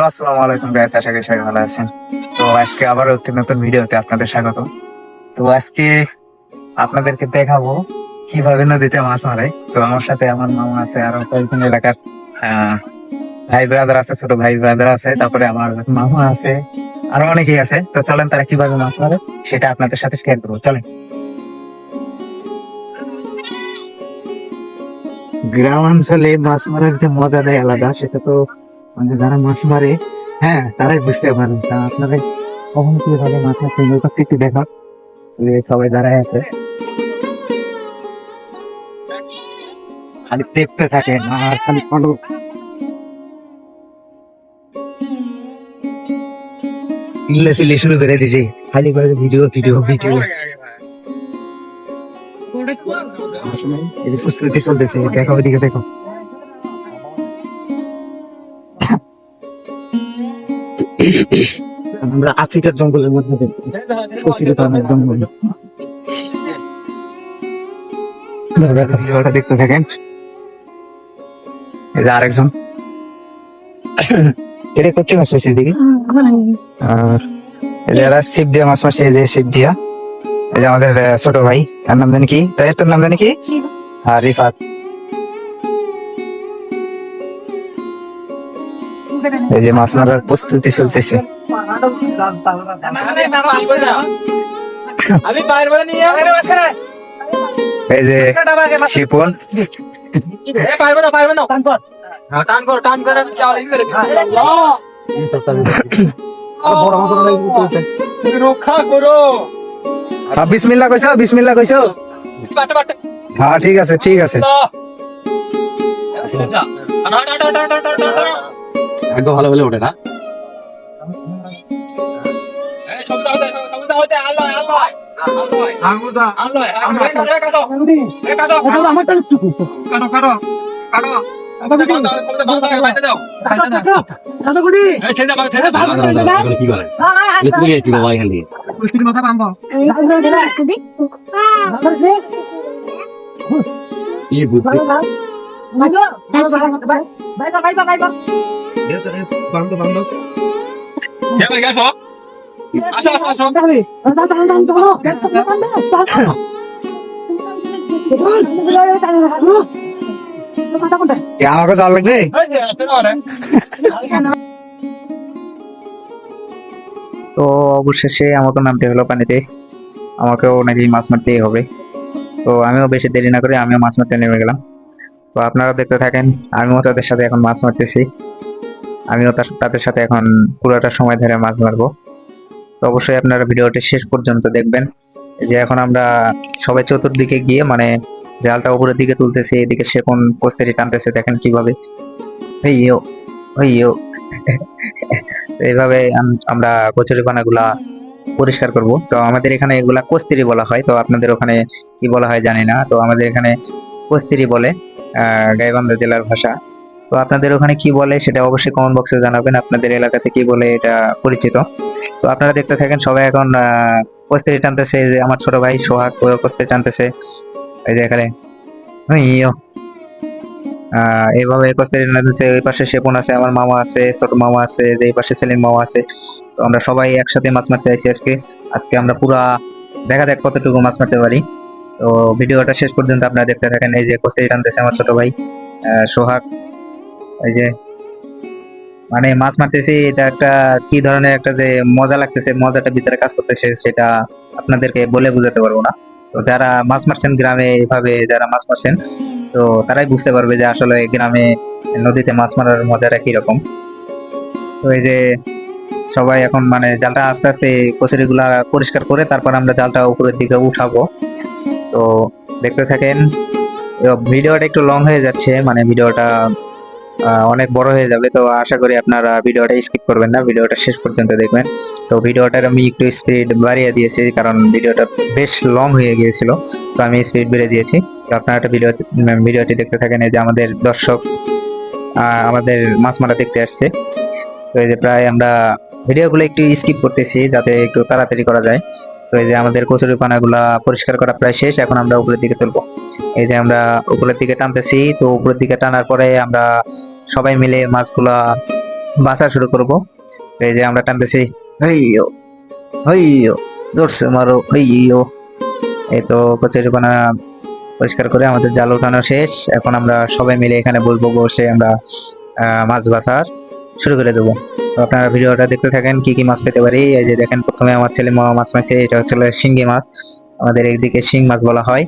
আসসালামু আলাইকুম গাইস, আশা করি সবাই ভালো আছেন। তো আজকে আবার একটি নতুন ভিডিওতে আপনাদের স্বাগত। তো আজকে আপনাদেরকে দেখাবো কিভাবে নদীতে মাছ মারে। তো আমার সাথে আমার মামা আছে, আরো কয়েকজন এলাকার আহ ভাই ব্রাদার আছে, ছোট ভাই ব্রাদার আছে, তারপরে আমার মামা আছে, আরো অনেকেই আছে। তো চলেন তারা কিভাবে মাছ মারে সেটা আপনাদের সাথে শেয়ার করবো, চলেন। গ্রাম অঞ্চলে মাছ মারার যে মজাটাই আলাদা, সেটা তো মানে যারা মাছ মারে, হ্যাঁ, তারাই বুঝতে পারেন। তা আপনাদের কখন কিভাবে মাছ মারতে হয় ওটা একটু দেখা। সবাই দাঁড়ায় আছে, খালি দেখতে থাকে আর খালি ফটো সিলে শুরু করে দিছে, খালি করে ভিডিও ভিডিও ভিডিও। প্রস্তুতি চলতেছে, দেখো ওইদিকে দেখো। আমরা আফ্রিকার জঙ্গলের মধ্যে জঙ্গল, ভিডিওটা দেখতে থাকেন। এই যে আরেকজন এটা করতে মাছ পাইছে এদিকে, আর এই যে এরা শিব দিয়া মাছ মারছে। এই যে শিব দিয়া, এই যে আমাদের ছোট ভাই, তার নাম জানি কি, তাই তোর নাম জানি কি? আর রিফাত। এই যে মাছ মারার প্রস্তুতি চলতেছে। এই যে শিপন, রক্ষা করো। বিসমিল্লাহ কইছো, বিসমিল্লাহ কইছো। হ্যাঁ ঠিক আছে, ঠিক আছে। একদম ভালো বলে ওঠে না। আমাকে জল লাগবে। তো অবশেষে আমাকে নামতে হলো পানিতে, আমাকেও নাকি মাছ মারতেই হবে। তো আমিও বেশি দেরি না করে আমিও মাছ মারতে নেমে গেলাম। তো আপনারা দেখতে থাকেন, আমিও তাদের সাথে এখন মাছ মারতেছি। আমিও তাদের সাথে এখন পুরোটা সময় ধরে মাছ মারবো। তো অবশ্যই আপনারা ভিডিওটি শেষ পর্যন্ত দেখবেন। যে এখন আমরা সবাই চতুর্দিকে গিয়ে মানে জালটা উপরের দিকে তুলতেছি, এদিকে সে কোন কস্তুরি টানতেছে, দেখেন কিভাবে। হইও হইও এইভাবে আমরা কচুরিপানা গুলা পরিষ্কার করব। তো আমাদের এখানে এগুলা কস্তুরি বলা হয়, তো আপনাদের ওখানে কি বলা হয় জানি না। তো আমাদের এখানে কস্তুরি বলে, গাইবান্ধা জেলার ভাষা। তো আপনাদের ওখানে কি বলে সেটা অবশ্যই কমেন্ট বক্সে জানাবেন, আপনাদের এলাকাতে কি বলে এটা পরিচিত। তো আপনারা দেখতে থাকেন, সবাই এখন কস্তুরি টানতেছে। এই যে আমার ছোট ভাই সোহাগ কস্তুরি টানতেছে, এই যে এখানে এইভাবে কস্তুরি টানতেছে। ওই পাশে সেপন আছে, আমার মামা আছে, ছোট মামা আছে, এই পাশে সেলিম মামা আছে। তো আমরা সবাই একসাথে মাছ মারতে আইছি আজকে। আজকে আমরা পুরা দেখা যাক কতটুকু মাছ মারতে পারি। তো ভিডিওটা শেষ পর্যন্ত আপনারা দেখতে থাকেন। এই যে কস্তুরি টানতেছে আমার ছোট ভাই সোহাগ। এই যে মানে মাছ মারতেছি, এটা একটা কি ধরনের একটা যে মজা লাগতেছে, মজাটা ভিতরে কাজ করতেছে, সেটা আপনাদেরকে বলে বোঝাতে পারবো না। তো যারা মাছ মারছেন গ্রামে, এভাবে যারা মাছ মারছেন, তো তারাই বুঝতে পারবে যে আসলে গ্রামে নদীতে মাছ মারার মজাটা কিরকম। তো এই যে সবাই এখন মানে জালটা আস্তে আস্তে কচুরি গুলা পরিষ্কার করে তারপর আমরা জালটা উপরের দিকে উঠাবো। তো দেখতে থাকেন। ভিডিওটা একটু লং হয়ে যাচ্ছে, মানে ভিডিওটা অনেক বড় হয়ে যাবে। তো আশা করি আপনারা ভিডিওটা স্কিপ করবেন না, ভিডিওটা শেষ পর্যন্ত দেখবেন। তো ভিডিওটার আমি একটু স্পিড বাড়িয়ে দিয়েছি, কারণ ভিডিওটা বেশ লং হয়ে গিয়েছিল। তো আমি স্পিড বেড়ে দিয়েছি। তো আপনারা একটা ভিডিওটি দেখতে থাকেন। এই যে আমাদের দর্শক আমাদের মাছ মারা দেখতে আসছে। তো এই যে প্রায় আমরা ভিডিওগুলো একটু স্কিপ করতেছি যাতে একটু তাড়াতাড়ি করা যায়। তো এই যে আমাদের কচুরিপানাগুলা পরিষ্কার করা প্রায় শেষ, এখন আমরা উপরের দিকে তুলবো। এই যে আমরা উপরের দিকে টানতেছি। তো উপরের দিকে টানার পরে আমরা সবাই মিলে মাছগুলা বাছা শুরু করব। এই যে আমরা টানতেছি, হইয়ো হইয়ো, ধরছে মারো হইয়ো। এই তো কচুরিপানা পরিষ্কার করে আমাদের জাল উঠানো শেষ। এখন আমরা সবাই মিলে এখানে বলবো, বসে আমরা মাছ বাছার শুরু করে দেবো। তো আপনারা ভিডিওটা দেখতে থাকেন কি কি মাছ পেতে পারি। এই যে দেখেন, প্রথমে আমার ছেলে মামা মাছ মারছে, এটা হচ্ছে শিঙ্গি মাছ, আমাদের এইদিকে শিং মাছ বলা হয়।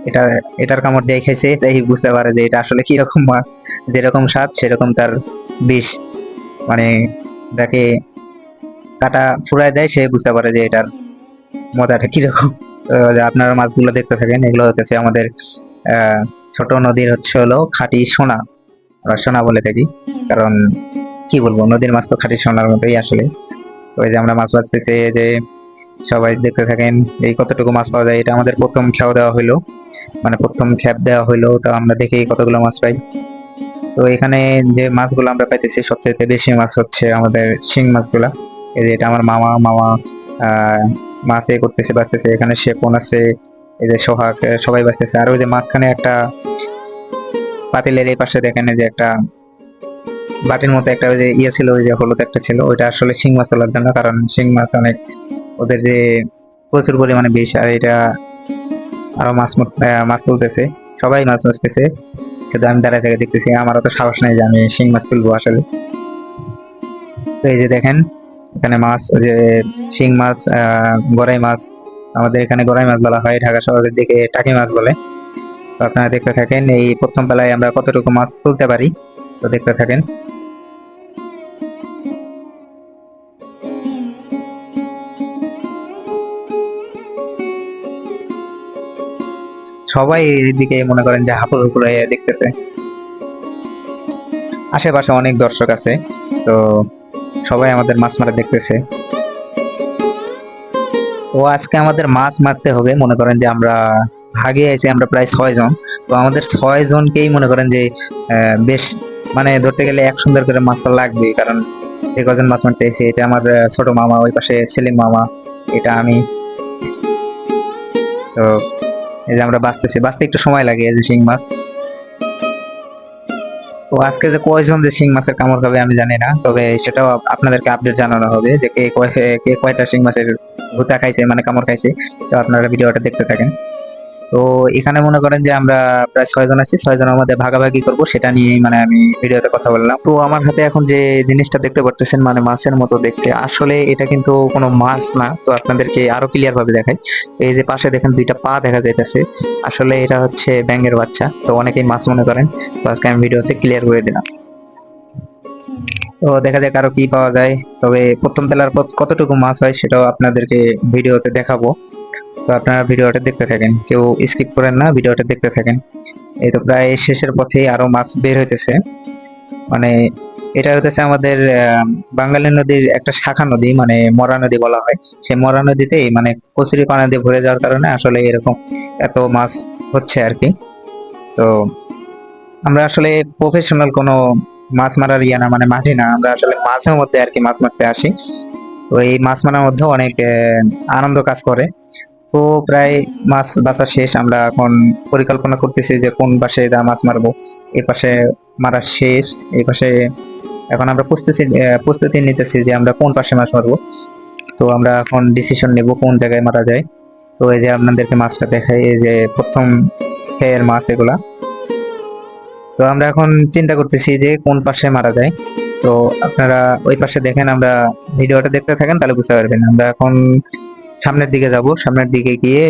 এটা এটার কামড় যাই খাইছে তাই বুঝতে পারে যে এটা আসলে কিরকম মাছ। যেরকম স্বাদ সেরকম তার বিষ, মানে যাকে কাটা ফুরায় দেয় সে বুঝতে পারে যে এটার মজাটা কিরকম। তো আপনারা মাছগুলো দেখতে থাকেন। এগুলো হচ্ছে আমাদের আহ ছোট নদীর হচ্ছে হলো খাঁটি সোনা, আমরা সোনা বলে থাকি, কারণ কি বলবো, নদীর মাছ তো খাঁটি সোনার মতোই আসলে। তো এই যে আমরা মাছ বাছতেছি, যে সবাই দেখতে থাকেন এই কতটুকু মাছ পাওয়া যায়। এটা আমাদের প্রথম খেয়া দেওয়া হইলো, মানে প্রথম খ্যাপ দেওয়া হইলো, তো আমরা দেখি কতগুলো মাছ পাই। তো এখানে যে মাছগুলো আমরা পাইতেছি সবচেয়ে বেশি মাছ হচ্ছে আমাদের শিং মাছগুলা। এই যে এটা আমার মামা মামা মাছ এ করতেছে, বাঁচতেছে। এখানে শেপন আছে, এই যে সোহাগ, সবাই বাঁচতেছে। আর ওই যে মাঝখানে একটা পাতিলের এই পাশে দেখেন, এই যে একটা বাটির মতো একটা ওই যে ইয়ে ছিল, ওই যে হলুদ একটা ছিল, ওইটা আসলে শিং মাছ তোলার জন্য, কারণ শিং মাছ অনেক ওদের যে প্রচুর পরিমাণে বিষ। আর এটা আরো মাছ তুলতেছে, সবাই মাছ বাঁচতেছে, শুধু আমি দাঁড়ায় থেকে দেখতেছি। আমার অত সাহস নাই যে আমি শিং মাছ তুলবো আসলে। তো এই যে দেখেন, এখানে মাছ, ওই যে শিং মাছ, গড়াই মাছ, আমাদের এখানে গড়াই মাছ বলা হয়, ঢাকা শহরের দিকে টাকি মাছ বলে। তো আপনারা দেখতে থাকেন এই প্রথম বেলায় আমরা কতটুকু মাছ তুলতে পারি, তো দেখতে থাকেন। সবাই এইদিকে মনে করেন যে হাঁপুর হুপুর হয়ে দেখতেছে। আশেপাশে অনেক দর্শক আছে, তো সবাই আমাদের মাছ মারা দেখতেছে। তো আজকে আমাদের মাছ মারতে হবে, মনে করেন যে আমরা ভাগে আছি, আমরা প্রায় 6 জন। তো আমাদের 6 জনকেই মনে করেন যে বেশ, মানে ধরতে গেলে এক সুন্দর করে মাছটা লাগবে, কারণ যে কজন মাছ মারতে এসে, এটা আমার ছোট মামা, ওই পাশে সেলিম মামা, এটা আমি। তো এই যে আমরা বাঁচতে একটু সময় লাগে, এই যে শিং মাছ। তো আজকে যে কয়জন যে শিং মাছের কামড় খাবে আমি জানি না, তবে সেটাও আপনাদেরকে আপডেট জানানো হবে যে কে কয়টা শিং মাছের ভুতা খাইছে, মানে কামড় খাইছে। তো আপনারা ভিডিওটা দেখতে থাকেন। তো এখানে মনে করেন যে আমরা প্রায় 6 জন আছি, 6 জনের মধ্যে ভাগাভাগি করব, সেটা নিয়েই মানে আমি ভিডিওতে কথা বললাম। তো আমার হাতে এখন যে জিনিসটা দেখতে পারতেছেন, মানে মাছের মতো দেখতে, আসলে এটা কিন্তু কোনো মাছ না। তো আপনাদেরকে আরো ক্লিয়ার ভাবে দেখাই। এই যে পাশে দেখেন দুইটা পা দেখা যাইতেছে, আসলে এটা হচ্ছে ব্যাঙের বাচ্চা। তো অনেকেই মাছ মনে করেন, তো আজকে আমি ভিডিওতে ক্লিয়ার করে দিলাম। তো দেখা যাক আরো কি পাওয়া যায়। তবে প্রথম বেলার পর কতটুকু মাছ হয় সেটাও আপনাদেরকে ভিডিওতে দেখাবো। তো আপনারা ভিডিওটা দেখতে থাকেন, কেউ স্কিপ করেন না, ভিডিওটা দেখতে থাকেন। এই তো প্রায় শেষের পথে, আরো মাছ বের হইতেছে। মানে এটা হইতেছে আমাদের বাঙালি নদীর একটা শাখা নদী, মানে মরা নদী বলা হয়। সেই মরা নদীতেই মানে কচুরি পানা দিয়ে ভরে যাওয়ার কারণে আসলে এরকম এত মাছ হচ্ছে আর কি। তো আমরা আসলে প্রফেশনাল কোনো মাছ মারার ইয়া না, মানে মাঝি না, আমরা আসলে মাঝে মধ্যে আর কি মাছ মারতে আসি। তো এই মাছ মারার মধ্যে অনেক আনন্দ কাজ করে। তো প্রায় মাছ বাছা শেষ, আমরা এখন পরিকল্পনা করতেছি যে কোন পাশে যা মাছ মারবো। এই পাশে মারা শেষ, এই পাশে এখন আমরা প্রস্তুতি নিতেছি যে আমরা কোন পাশে মাছ মারবো। তো আমরা এখন ডিসিশন নেব কোন জায়গায় মারা যায়। তো এই যে আপনাদেরকে মাছটা দেখাই, এই যে প্রথম খেয়ের মাছ এগুলা। তো আমরা এখন চিন্তা করতেছি যে কোন পাশে মারা যায়। তো আপনারা ওই পাশে দেখেন, আমরা ভিডিওটা দেখতে থাকেন তাহলে বুঝতে পারবেন। আমরা এখন সামনের দিকে যাব, সামনের দিকে গিয়ে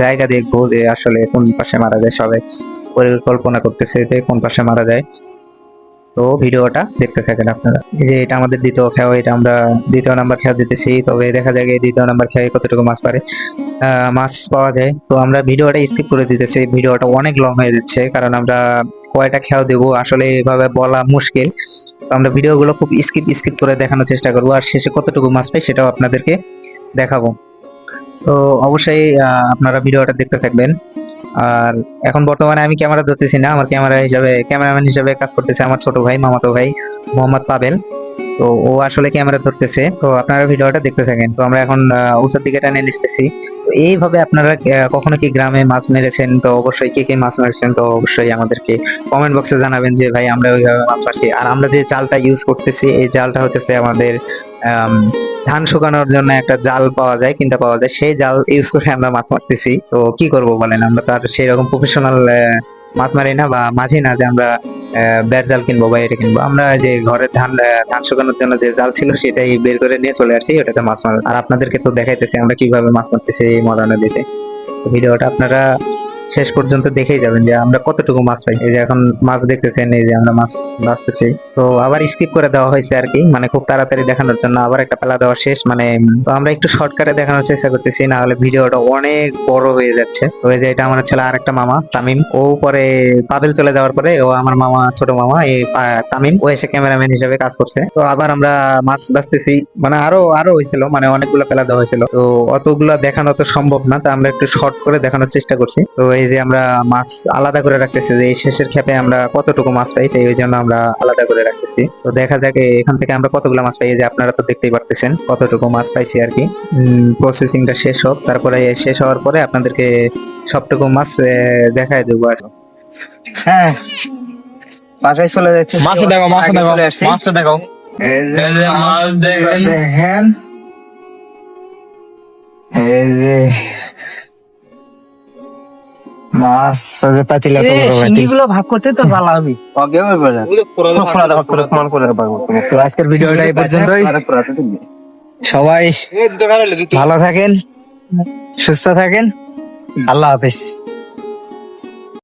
জায়গা দেখবো যে আসলে কোন পাশে মারা যায়। সবাই পরিকল্পনা করতেছে যে কোন পাশে মারা যায়। তো ভিডিওটা দেখতে থাকেন আপনারা। এই যে এটা আমাদের দ্বিতীয় খেয়া, এটা আমরা দ্বিতীয় নাম্বার খেয়া দিতেছি। তবে দেখা যায় এই দ্বিতীয় নাম্বার খেয়ে কতটুকু মাছ পারে, মাছ পাওয়া যায়। তো আমরা ভিডিওটা স্কিপ করে দিতেছি, ভিডিওটা অনেক লং হয়ে যাচ্ছে, কারণ আমরা কয়টা খেয়াও দেবো আসলে এভাবে বলা মুশকিল। তো আমরা ভিডিওগুলো খুব স্কিপ করে দেখানোর চেষ্টা করবো, আর শেষে কতটুকু মাছ পাই সেটাও আপনাদেরকে দেখাবো। তো অবশ্যই আপনারা ভিডিওটা দেখতে থাকবেন। আর এখন বর্তমানে আমি ক্যামেরা ধরতেছি না, আমার ক্যামেরাম্যান হিসাবে কাজ করতেছে আমার ছোট ভাই, মামাতো ভাই মোহাম্মদ পাবেল। তো ও আসলে ক্যামেরা ধরতেছে, তো আপনারা ভিডিওটা দেখতে থাকেন। তো আমরা এখন উঁচুর দিকে টানে নিতেছি। তো এইভাবে আপনারা কখনো কি গ্রামে মাছ মেরেছেন? তো অবশ্যই কে কে মাছ মেরেছেন তো অবশ্যই আমাদেরকে কমেন্ট বক্সে জানাবেন যে ভাই আমরা ওইভাবে মাছ মারছি। আর আমরা যে জালটা ইউজ করতেছি এই জালটা হতেছে আমাদের আম, ধান শুকানোর জন্য একটা জাল পাওয়া যায়, কিনতে পাওয়া যায়, সেই জাল ইউজ করে আমরা মাছ মারতেছি। তো কি করব বলেন, আমরা তো আর সেই রকম প্রফেশনাল মাছ মারি না বা মাঝি না যে আমরা বেড় জাল কিনবো বা এটা কিনবো। আমরা যে ঘরের ধান শুকানোর জন্য যে জাল ছিল সেটাই বের করে নিয়ে চলে আসছি, ওটাতে মাছ মার। আর আপনাদেরকে তো দেখাইতেছি আমরা কিভাবে মাছ মারতেছি এই মরা নদীতে। তো ভিডিওটা আপনারা শেষ পর্যন্ত দেখেই যাবেন যে আমরা কতটুকু মাছ পাই। এই যে এখন মাছ দেখতেছেন, এই যে আমরা মাছ বাছতেছি। তো আবার স্কিপ করে দেওয়া হয়েছে আর কি, মানে খুব তাড়াতাড়ি দেখানোর জন্য আবার একটা পেলা দেওয়া শেষ, মানে তো আমরা একটু শর্টকাটে দেখানোর চেষ্টা করতেছি, না হলে ভিডিওটা অনেক বড় হয়ে যাচ্ছে। তো এই যে এটা আমার ছিল আর একটা মামা তামিম, ও পরে পাবেল চলে যাওয়ার পরে ও আমার মামা, ছোট মামা এই তামিম, ও এসে ক্যামেরাম্যান হিসেবে কাজ করছে। তো আবার আমরা মাছ বাছতেছি, মানে আরো আরো হয়েছিল, মানে অনেকগুলো পেলা দেওয়া হয়েছিল। তো অতগুলা দেখানো তো সম্ভব না, তো আমরা একটু শর্ট করে দেখানোর চেষ্টা করছি। তো এই যে আমরা মাছ আলাদা করে রাখতেছি যে এই শেষের ক্ষেপে আমরা কতটুকু মাছ পাই, তো এই জন্য আমরা আলাদা করে রাখতেছি। তো দেখা যাক এখান থেকে আমরা কতগুলো মাছ পাই। এই যে আপনারা তো দেখতেই পারতেছেন কতটুকু মাছ পাইছি আর কি। প্রসেসিংটা শেষ হোক, তারপরে শেষ হওয়ার পরে আপনাদেরকে সবটুকু মাছ দেখায় দেবো আর কি। হ্যাঁ, বাসায় চলে যাচ্ছে। মাছটা দেখো, মাছটা আগে দেখো, চলে আসছি। মাছটা দেখো। এই যে এই যে মাছ দেখেন। দেখেন, এই যে মাছ যে পাতিলা তো বড় পাতিল। গুলো ভাগ করতে তো জ্বালা হবে। ওকে ওই বলে। তো আজকের ভিডিওটা এই পর্যন্তই। সবাই ভালো থাকেন, সুস্থ থাকেন, আল্লাহ হাফেজ।